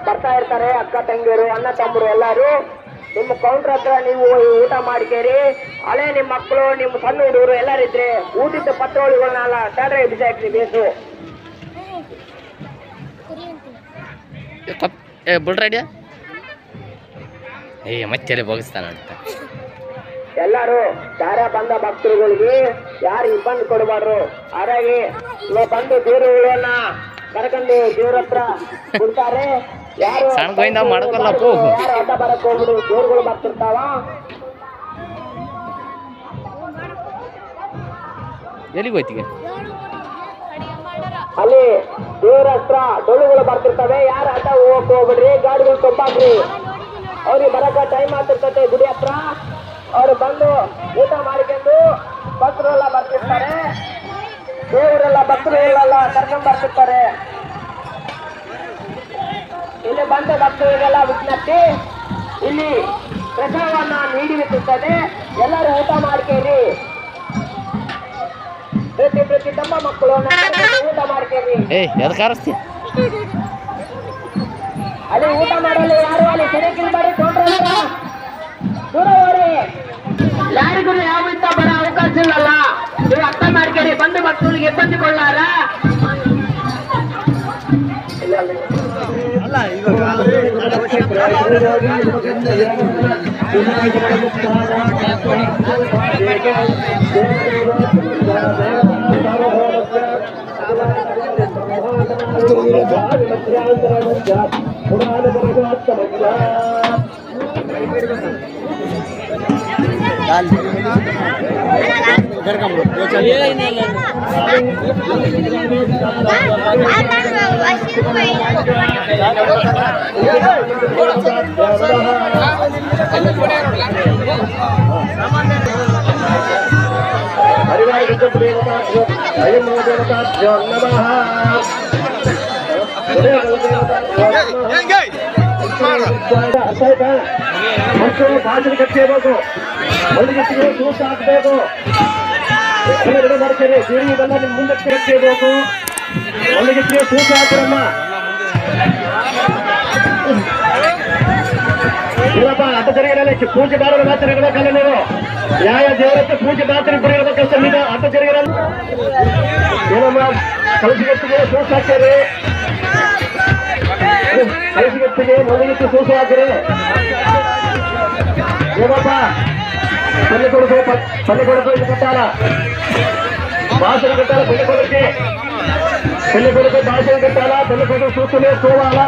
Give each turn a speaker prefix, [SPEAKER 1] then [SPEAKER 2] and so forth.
[SPEAKER 1] ಬರ್ತಾ ಇರ್ತಾರೆ, ಅಕ್ಕ ತಂಗಿಯರು, ಅಣ್ಣ ತಮ್ಮರು ಎಲ್ಲರೂ. ನಿಮ್ಮ ಕೌಂಟರ್ ಹತ್ರ ನೀವು ಊಟ ಮಾಡ್ಕೇರಿ. ಹಳೆ ನಿಮ್ಮ ಮಕ್ಕಳು, ನಿಮ್ಮ ಸಣ್ಣ ಹುಡುಗರು ಎಲ್ಲರಿದ್ರೆ ಊಟದ ಪತ್ರೊಳಿಗಳನ್ನೆಲ್ಲ ಸ್ಯಾಡ್ರೆ ಬಿಸಾಕ್ರಿ ಬೇಸು.
[SPEAKER 2] ಬುಲ್ರೈಡಿಯಾ ಮತ್ತೆ ಬೋಗಿಸ್ತಾನ ಅಂತ
[SPEAKER 1] ಎಲ್ಲರೂ ಯಾರ ಬಂದ ಭಕ್ತರುಗಳಿಗೆ ಯಾರು ಇಬ್ಬಂದು ಕೊಡಬಾರ್ದು. ಹಾಗಾಗಿ ಇವಾಗ ಬಂದು ದೇವರುಗಳನ್ನ ಕರ್ಕೊಂಡು ದೇವ್ರ ಹತ್ರ ಬಿಡ್ತಾರೆ. ಯಾರು ಯಾರು ಅಡ್ಡ ಬರಕ್ ಹೋಗ್ಬಿಡು, ದೇವ್ರುಗಳು ಬರ್ತಿರ್ತಾವ.
[SPEAKER 2] ಎಲ್ಲಿಗೆ ಹೋಯ್ತಿಗೆ
[SPEAKER 1] ಅಲ್ಲಿ ದೇವ್ರ ಹತ್ರ ಡೊಳ್ಳುಗಳು ಬರ್ತಿರ್ತವೆ. ಯಾರು ಅಡ್ಡ ಹೋಗಕ್ ಹೋಗ್ಬಿಡ್ರಿ, ಗಾಡಿಗಳು ತುಂಬಾಕ್ರಿ. ಅವ್ರಿಗೆ ಬರಕ ಟೈಮ್ ಆಗ್ತಿರ್ತತೆ ಗುಡಿ ಹತ್ರ. ಅವ್ರು ಬಂದು ಊಟ ಮಾಡ್ಕೊಂಡು ಭಕ್ತರೆಲ್ಲ ಬರ್ತಿರ್ತಾರೆ. ದೇವರೆಲ್ಲ ಭಕ್ತರುಗಳೆಲ್ಲ ಕರ್ಕೊಂಡ್ ಬರ್ತಿರ್ತಾರೆ. ಇಲ್ಲಿ ಬಂದ ಭಕ್ತರಿಗೆಲ್ಲ ವಿಜ್ಞಪ್ತಿ, ಇಲ್ಲಿ ಪ್ರಸಾದವನ್ನ ನೀಡಿರುತ್ತದೆ. ಎಲ್ಲರೂ ಊಟ ಮಾಡ್ಕೇರಿ. ಪ್ರತಿ ತಮ್ಮ ಮಕ್ಕಳು ಊಟ ಮಾಡ್ಕೇರಿ. ಅಲ್ಲಿ ಊಟ ಮಾಡಲು ಯಾರು ಅಲ್ಲಿ ಸರಿಕಿಲ್ಬಾರಿ, ತೋಟ್ರಲ್ಲ ದೂರ ಹೋರಿ. ಯಾರಿಗೂ ಯಾವ ಇಂತ ಬರೋ ಅವಕಾಶ ಇಲ್ಲಲ್ಲ. ನೀವು ಅರ್ಥ ಮಾಡ್ಕೇರಿ. ಬಂದು ಭಕ್ತರಿಗೆ ಬಂದುಕೊಳ್ಳಾರ ಮಕ್ಕಳು ಭಾಷಣ ಕಟ್ಟಬೇಕು, ಹೊಲಿಗೆ ತೂಕ ಹಾಕಬೇಕು, ಮಾಡ್ತೀರಿ. ಬೀಡಿ ಇದೆಲ್ಲ ನಿಮ್ ಮುಂದಕ್ಕೆ ಕಟ್ಟಬೇಕು. ಹೊಲಿಗೆ ತೂಕ ಹಾಕಿರಮ್ಮ. ಇಲ್ಲಪ್ಪ ಅಡ್ಡ ಜರಿಗಿರಲ್ಲ. ಪೂಜೆ ಮಾಡೋದು ಮಾತ್ರ ಇರಬೇಕಲ್ಲ ನೀವು. ಯಾವ ದೇವರಕ್ಕೆ ಪೂಜೆ ಮಾತ್ರ ಬರೀರ್ಬೇಕಂತ ನೀವು ಅಡ್ಡ ಜರಿಗಿರಲ್ಲ. ಏನಮ್ಮ ಕಲಸಿಗತ್ತಿಗೆ ತೂಕ ಹಾಕ್ತೀರಿ, ಕಲಸಿಗತ್ತಿಗೆ ಮೊದಲಿಗೆ ತೂಕ ಹಾಕಿರಿ. ಏನಪ್ಪ ಪಲ್ಲೆ ಕೊಡಬೇಕು ಇದು ಕಟ್ಟಾಲ, ಭಾಷಣ ಕಟ್ಟಾಲ. ಪಲ್ಲೆ ಕೊಡಕ್ಕೆ ಭಾಷಣ ಕಟ್ಟಾಲ. ಪಲ್ಲೆ ಕೊಡೋ ಸೂಚನೆ ಸೋವಾಲ.